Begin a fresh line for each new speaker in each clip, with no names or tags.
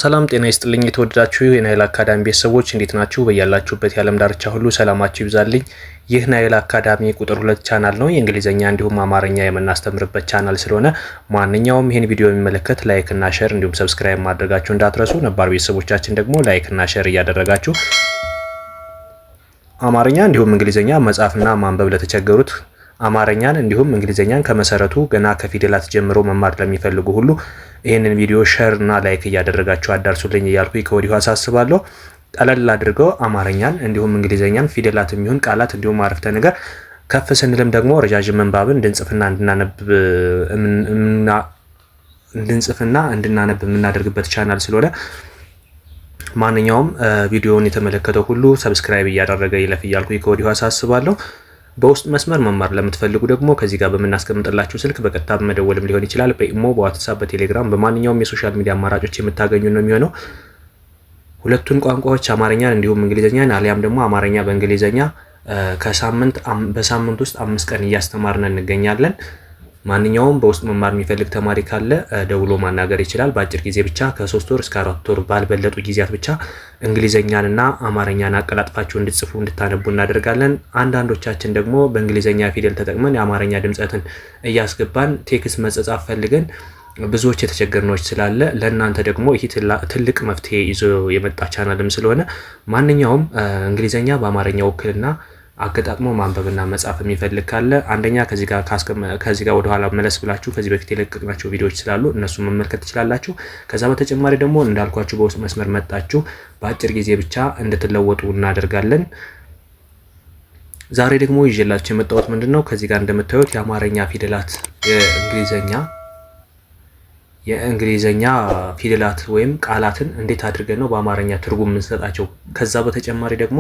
ሰላም ጤና ይስጥልኝ የተወደዳችሁ የናይል አካዳሚ ቤተሰቦች እንዴት ናችሁ? በያላችሁበት የዓለም ዳርቻ ሁሉ ሰላማችሁ ይብዛልኝ። ይህ ናይል አካዳሚ ቁጥር 2 ቻናል ነው። የእንግሊዘኛ እንዲሁም አማርኛ የምናስተምርበት ቻናል ስለሆነ ማንኛውም ይህን ቪዲዮ የሚመለከት ላይክ እና ሼር እንዲሁም ሰብስክራይብ ማድረጋችሁ እንዳትረሱ። ነባር ቤተሰቦቻችን ደግሞ ላይክ እና ሼር እያደረጋችሁ አማርኛ እንዲሁም እንግሊዘኛ መጻፍና ማንበብ ለተቸገሩት አማርኛን እንዲሁም እንግሊዘኛን ከመሰረቱ ገና ከፊደላት ጀምሮ መማር ለሚፈልጉ ሁሉ ይህንን ቪዲዮ ሼር እና ላይክ እያደረጋችሁ አዳርሱልኝ እያልኩኝ ከወዲሁ አሳስባለሁ። ቀለል አድርገው አማርኛን እንዲሁም እንግሊዘኛን ፊደላት የሚሆን ቃላት እንዲሁም አረፍተ ነገር ከፍ ስንልም ደግሞ ረጃጅም መንባብን እንድንጽፍና እንድናነብ የምናደርግበት ቻናል ስለሆነ ማንኛውም ቪዲዮውን የተመለከተው ሁሉ ሰብስክራይብ እያደረገ ይለፍ እያልኩኝ ከወዲሁ አሳስባለሁ። በውስጥ መስመር መማር ለምትፈልጉ ደግሞ ከዚህ ጋር በመናስቀምጥላችሁ ስልክ በቀጥታ መደወልም ሊሆን ይችላል። በኢሞ፣ በዋትስአፕ፣ በቴሌግራም በማንኛውም የሶሻል ሚዲያ አማራጮች የምታገኙ ነው የሚሆነው። ሁለቱን ቋንቋዎች አማርኛን እንዲሁም እንግሊዘኛን አሊያም ደግሞ አማርኛ በእንግሊዘኛ በሳምንት ውስጥ 5 ቀን እያስተማርን እንገኛለን። ማንኛውም በውስጥ መማር የሚፈልግ ተማሪ ካለ ደውሎ ማናገር ይችላል። በአጭር ጊዜ ብቻ ከ3 ወር እስከ 4 ወር ባልበለጡ ጊዜያት ብቻ እንግሊዘኛንና አማርኛን አቀላጥፋችሁ እንድትጽፉ እንድታነቡ እናደርጋለን። አንዳንዶቻችን ደግሞ በእንግሊዘኛ ፊደል ተጠቅመን የአማርኛ ድምጸትን እያስገባን ቴክስት መጻጻፍ ፈልገን ብዙዎች የተቸገርነዎች ስላለ ለእናንተ ደግሞ ይህ ትልቅ መፍትሄ ይዞ የመጣ ቻናልም ስለሆነ ማንኛውም እንግሊዘኛ በአማርኛ ውክልና አገጣጥሞ ማንበብና መጻፍ የሚፈልግ ካለ አንደኛ ከዚህ ጋር ወደ ኋላ መለስ ብላችሁ ከዚህ በፊት የለቀቅናቸው ቪዲዮዎች ስላሉ እነሱ መመልከት ትችላላችሁ። ከዛ በተጨማሪ ደግሞ እንዳልኳችሁ በውስጥ መስመር መጣችሁ በአጭር ጊዜ ብቻ እንድትለወጡ እናደርጋለን። ዛሬ ደግሞ ይዤላችሁ የመጣሁት ምንድነው ከዚህ ጋር እንደምታዩት የአማርኛ ፊደላት የእንግሊዘኛ ፊደላት ወይም ቃላትን እንዴት አድርገን ነው በአማርኛ ትርጉም እንሰጣቸው፣ ከዛ በተጨማሪ ደግሞ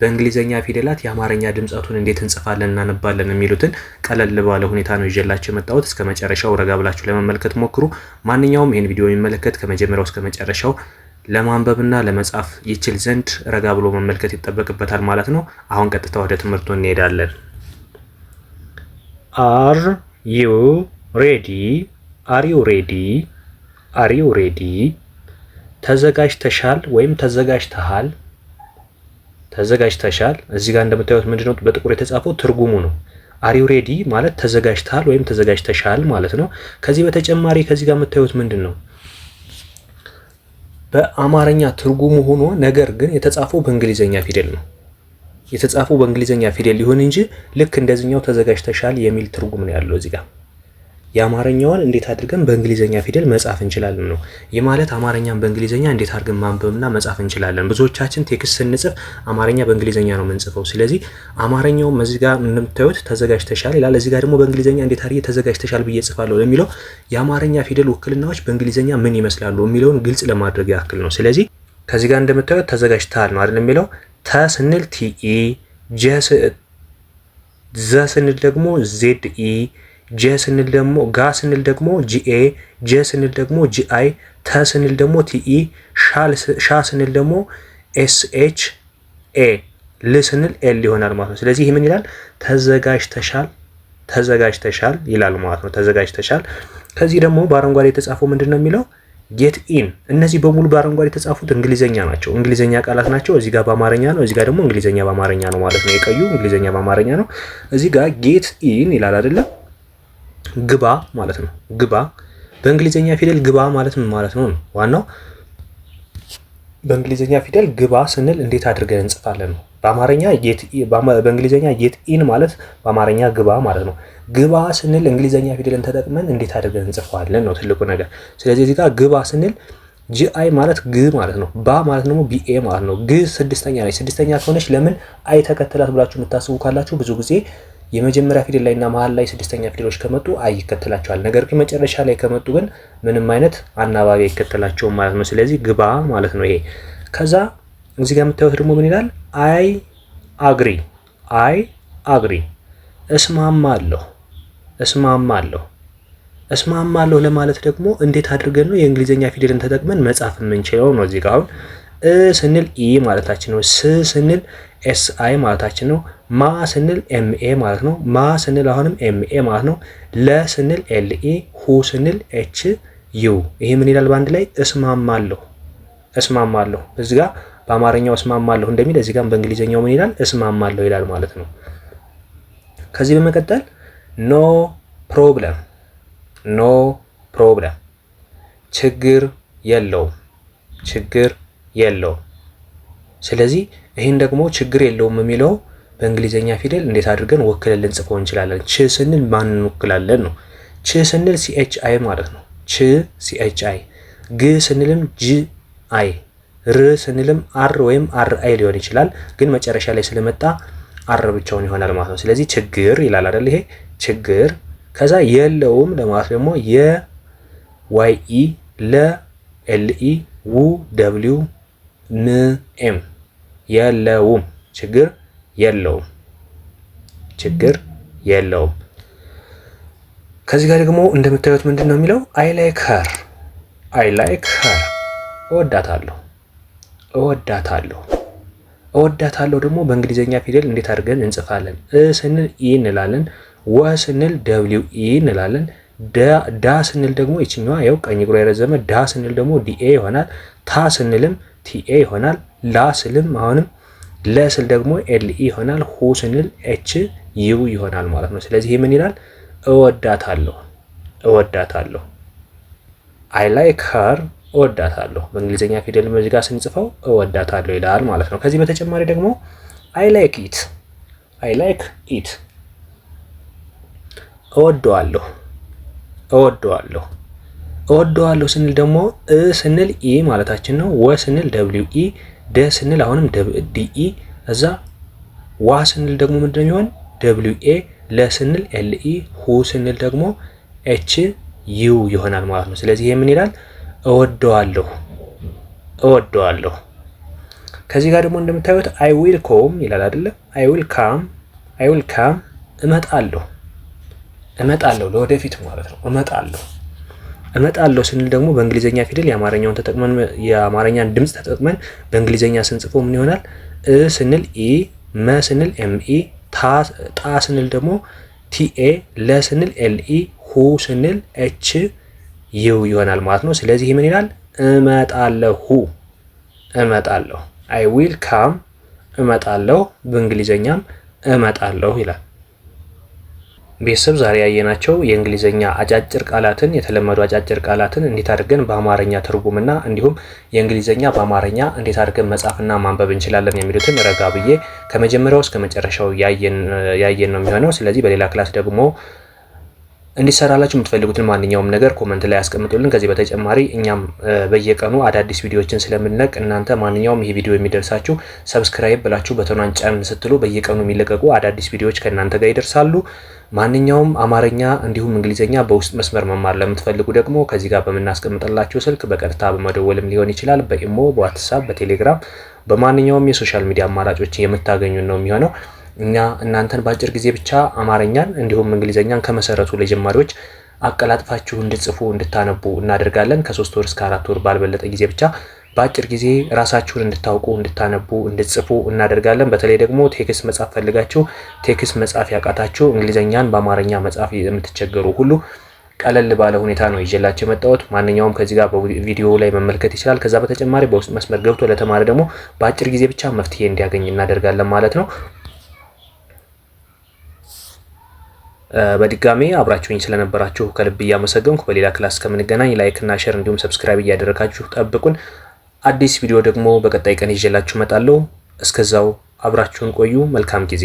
በእንግሊዘኛ ፊደላት የአማርኛ ድምጸቱን እንዴት እንጽፋለን እናነባለን የሚሉትን ቀለል ባለ ሁኔታ ነው ይዤላችሁ የመጣሁት። እስከ መጨረሻው ረጋ ብላችሁ ለመመልከት ሞክሩ። ማንኛውም ይህን ቪዲዮ የሚመለከት ከመጀመሪያው እስከ መጨረሻው ለማንበብና ለመጻፍ ይችል ዘንድ ረጋ ብሎ መመልከት ይጠበቅበታል ማለት ነው። አሁን ቀጥታ ወደ ትምህርቱ እንሄዳለን። አር ዩ ሬዲ? አር ዩ ሬዲ? አር ዩ ሬዲ? ተዘጋጅተሻል ወይም ተዘጋጅተሃል? ተዘጋጅተሻል። እዚህ ጋር እንደምታዩት ምንድነው በጥቁር የተጻፈው ትርጉሙ ነው። አር ዩ ሬዲ ማለት ተዘጋጅተሃል ወይም ተዘጋጅተሻል ማለት ነው። ከዚህ በተጨማሪ ከዚህ ጋር የምታዩት ምንድነው በአማርኛ ትርጉሙ ሆኖ ነገር ግን የተጻፈው በእንግሊዘኛ ፊደል ነው። የተጻፈው በእንግሊዘኛ ፊደል ሊሆን እንጂ ልክ እንደዚህኛው ተዘጋጅተሻል የሚል ትርጉም ነው ያለው እዚህ ጋር። የአማርኛውን እንዴት አድርገን በእንግሊዘኛ ፊደል መጻፍ እንችላለን ነው። ይህ ማለት አማርኛን በእንግሊዘኛ እንዴት አድርገን ማንበብና መጻፍ እንችላለን። ብዙዎቻችን ቴክስት ስንጽፍ አማርኛ በእንግሊዘኛ ነው የምንጽፈው። ስለዚህ አማርኛውም እዚህ ጋር እንደምታዩት ተዘጋጅተሻል ይላል። እዚህ ጋር ደግሞ በእንግሊዘኛ እንዴት አድርጌ ተዘጋጅተሻል ብዬ ጽፋለሁ ለሚለው የአማርኛ ፊደል ውክልናዎች በእንግሊዘኛ ምን ይመስላሉ የሚለውን ግልጽ ለማድረግ ያክል ነው። ስለዚህ ከዚህ ጋር እንደምታዩት ተዘጋጅተሃል ነው አይደል የሚለው። ተ ስንል ቲኢ፣ ዘ ስንል ደግሞ ዜድ ኢ፣ ጀ ስንል ደግሞ ጋ ስንል ደግሞ ጂኤ፣ ጀ ስንል ደግሞ ጂአይ፣ ተ ስንል ደግሞ ቲኢ፣ ሻ ስንል ደግሞ ኤስኤች ኤ፣ ል ስንል ኤል ይሆናል ማለት ነው። ስለዚህ ይህ ምን ይላል? ተዘጋጅተሻል ይላል ማለት ነው። ተዘጋጅተሻል። ከዚህ ደግሞ በአረንጓዴ የተጻፈው ምንድን ነው የሚለው? ጌት ኢን። እነዚህ በሙሉ በአረንጓዴ የተጻፉት እንግሊዘኛ ናቸው፣ እንግሊዘኛ ቃላት ናቸው። እዚህ ጋር በአማርኛ ነው፣ እዚህ ጋር ደግሞ እንግሊዘኛ በአማርኛ ነው ማለት ነው። የቀዩ እንግሊዘኛ በአማርኛ ነው። እዚህ ጋር ጌት ኢን ይላል አይደለም? ግባ ማለት ነው። ግባ በእንግሊዘኛ ፊደል ግባ ማለት ምን ማለት ነው? ዋናው በእንግሊዘኛ ፊደል ግባ ስንል እንዴት አድርገን እንጽፋለን ነው። በእንግሊዘኛ ጌት ኢን ማለት በአማርኛ ግባ ማለት ነው። ግባ ስንል እንግሊዘኛ ፊደልን ተጠቅመን እንዴት አድርገን እንጽፋለን ነው ትልቁ ነገር። ስለዚህ እዚህ ጋር ግባ ስንል ጂአይ ማለት ግ ማለት ነው። ባ ማለት ደግሞ ቢኤ ማለት ነው። ግ ስድስተኛ ነች። ስድስተኛ ከሆነች ለምን አይ ተከተላት ብላችሁ የምታስቡ ካላችሁ ብዙ ጊዜ የመጀመሪያ ፊደል ላይና መሀል ላይ ስድስተኛ ፊደሎች ከመጡ አይ ይከተላቸዋል። ነገር ግን መጨረሻ ላይ ከመጡ ግን ምንም አይነት አናባቢ አይከተላቸውም ማለት ነው። ስለዚህ ግባ ማለት ነው ይሄ። ከዛ እዚህ ጋር የምታዩት ደግሞ ምን ይላል? አይ አግሪ፣ እስማማለሁ ለማለት ደግሞ እንዴት አድርገን ነው የእንግሊዘኛ ፊደልን ተጠቅመን መጻፍ የምንችለው ነው። እዚህ ጋር አሁን ስንል ኢ ማለታችን ነው። ስ ስንል ኤስአይ ማለታችን ነው። ማ ስንል ኤምኤ ማለት ነው። ማ ስንል አሁንም ኤምኤ ማለት ነው። ለ ስንል ኤልኢ፣ ሁ ስንል ኤች ዩ። ይሄ ምን ይላል በአንድ ላይ? እስማማለሁ። እስማማለሁ። እዚህ ጋር በአማርኛው እስማማለሁ እንደሚል እዚህ ጋር በእንግሊዘኛው ምን ይላል? እስማማለሁ ይላል ማለት ነው። ከዚህ በመቀጠል ኖ ፕሮብለም፣ ኖ ፕሮብለም፣ ችግር የለውም፣ ችግር የለውም። ስለዚህ ይህን ደግሞ ችግር የለውም የሚለው በእንግሊዘኛ ፊደል እንዴት አድርገን ወክለን ልንጽፈው እንችላለን? ች ስንል ማን እንወክላለን ነው። ች ስንል ሲኤች አይ ማለት ነው። ች ሲኤች አይ። ግ ስንልም ጂ አይ። ር ስንልም አር ወይም አር አይ ሊሆን ይችላል፣ ግን መጨረሻ ላይ ስለመጣ አር ብቻውን ይሆናል ማለት ነው። ስለዚህ ችግር ይላል አይደል? ይሄ ችግር። ከዛ የለውም ለማለት ደግሞ የዋይ ኢ፣ ለ ኤል ኢ፣ ው ደብሊው፣ ን ኤም። የለውም፣ ችግር የለውም፣ ችግር የለውም። ከዚህ ጋር ደግሞ እንደምታዩት ምንድን ነው የሚለው? አይ ላይክ ሀር፣ አይ ላይክ ሀር፣ እወዳታለሁ፣ እወዳታለሁ። እወዳታለሁ ደግሞ በእንግሊዘኛ ፊደል እንዴት አድርገን እንጽፋለን? እ ስንል ኢ እንላለን። ወ ስንል ደብሊው ኢ እንላለን። ዳ ስንል ደግሞ ይችኛዋ ያው ቀኝ እግሯ የረዘመ ዳ ስንል ደግሞ ዲኤ ይሆናል። ታ ስንልም ቲኤ ይሆናል። ላ ስልም አሁንም ለ ስል ደግሞ ኤልኢ ይሆናል። ሁ ስንል ኤች ዩ ይሆናል ማለት ነው። ስለዚህ ምን ይላል? እወዳታለሁ፣ እወዳታለሁ። አይ ላይክ ሀር፣ እወዳታለሁ። በእንግሊዝኛ ፊደል በዚህ ጋር ስንጽፈው እወዳታለሁ ይላል ማለት ነው። ከዚህ በተጨማሪ ደግሞ አይ ላይክ ኢት፣ አይ ላይክ ኢት፣ እወደዋለሁ፣ እወደዋለሁ። እወደዋለሁ ስንል ደግሞ እ ስንል ኢ ማለታችን ነው። ወ ስንል ደብሊው ኢ፣ ደ ስንል አሁንም ዲኢ፣ እዛ ዋ ስንል ደግሞ ምንድነው የሚሆን? ደብሊው ኤ፣ ለ ስንል ኤልኢ፣ ሁ ስንል ደግሞ ኤች ዩ ይሆናል ማለት ነው። ስለዚህ ይሄ ምን ይላል? እወደዋለሁ፣ እወደዋለሁ። ከዚህ ጋር ደግሞ እንደምታዩት አይ ዊል ኮም ይላል አይደለ? አይ ዊል ካም፣ አይ ዊል ካም፣ እመጣለሁ፣ እመጣለሁ፣ ለወደፊት ማለት ነው። እመጣለሁ፣ እመጣለሁ ስንል ደግሞ በእንግሊዘኛ ፊደል የአማርኛውን ተጠቅመን የአማርኛን ድምጽ ተጠቅመን በእንግሊዘኛ ስንጽፈው ምን ይሆናል? እ ስንል ኢ፣ መ ስንል ኤምኢ፣ ጣ ስንል ደግሞ ቲኤ፣ ለ ስንል ኤልኢ፣ ሁ ስንል ኤች ዩ ይሆናል ማለት ነው። ስለዚህ ምን ይላል? እመጣለሁ፣ እመጣለሁ። አይ ዊል ካም፣ እመጣለሁ። በእንግሊዘኛም እመጣለሁ ይላል። ቤተሰብ ዛሬ ያየናቸው የእንግሊዘኛ አጫጭር ቃላትን የተለመዱ አጫጭር ቃላትን እንዴት አድርገን በአማርኛ ትርጉምና እንዲሁም የእንግሊዘኛ በአማርኛ እንዴት አድርገን መጻፍና ማንበብ እንችላለን የሚሉትን ረጋ ብዬ ከመጀመሪያው እስከ መጨረሻው ያየን ነው የሚሆነው። ስለዚህ በሌላ ክላስ ደግሞ እንዲሰራላችሁ የምትፈልጉትን ማንኛውም ነገር ኮመንት ላይ ያስቀምጡልን። ከዚህ በተጨማሪ እኛም በየቀኑ አዳዲስ ቪዲዮዎችን ስለምንለቅ እናንተ ማንኛውም ይሄ ቪዲዮ የሚደርሳችሁ ሰብስክራይብ ብላችሁ በተኗን ጫን ስትሉ በየቀኑ የሚለቀቁ አዳዲስ ቪዲዮዎች ከእናንተ ጋር ይደርሳሉ። ማንኛውም አማርኛ እንዲሁም እንግሊዘኛ በውስጥ መስመር መማር ለምትፈልጉ ደግሞ ከዚህ ጋር በምናስቀምጥላችሁ ስልክ በቀጥታ በመደወልም ሊሆን ይችላል። በኢሞ፣ በዋትስአፕ፣ በቴሌግራም በማንኛውም የሶሻል ሚዲያ አማራጮች የምታገኙን ነው የሚሆነው። እኛ እናንተን በአጭር ጊዜ ብቻ አማርኛን እንዲሁም እንግሊዘኛን ከመሰረቱ ለጀማሪዎች አቀላጥፋችሁ እንድጽፉ እንድታነቡ እናደርጋለን። ከ3 ወር እስከ 4 ወር ባልበለጠ ጊዜ ብቻ በአጭር ጊዜ ራሳችሁን እንድታውቁ እንድታነቡ እንድትጽፉ እናደርጋለን። በተለይ ደግሞ ቴክስት መጻፍ ፈልጋችሁ ቴክስት መጻፍ ያቃታችሁ እንግሊዘኛን በአማርኛ መጻፍ የምትቸገሩ ሁሉ ቀለል ባለ ሁኔታ ነው ይዤላችሁ የመጣሁት። ማንኛውም ከዚህ ጋር በቪዲዮ ላይ መመልከት ይችላል። ከዛ በተጨማሪ በውስጥ መስመር ገብቶ ለተማረ ደግሞ በአጭር ጊዜ ብቻ መፍትሄ እንዲያገኝ እናደርጋለን ማለት ነው። በድጋሚ አብራችሁኝ ስለነበራችሁ ከልብ እያመሰገንኩ በሌላ ክላስ ከምንገናኝ ላይክ እና ሼር እንዲሁም ሰብስክራይብ እያደረጋችሁ ጠብቁን። አዲስ ቪዲዮ ደግሞ በቀጣይ ቀን ይዤላችሁ እመጣለሁ። እስከዛው አብራችሁን ቆዩ። መልካም ጊዜ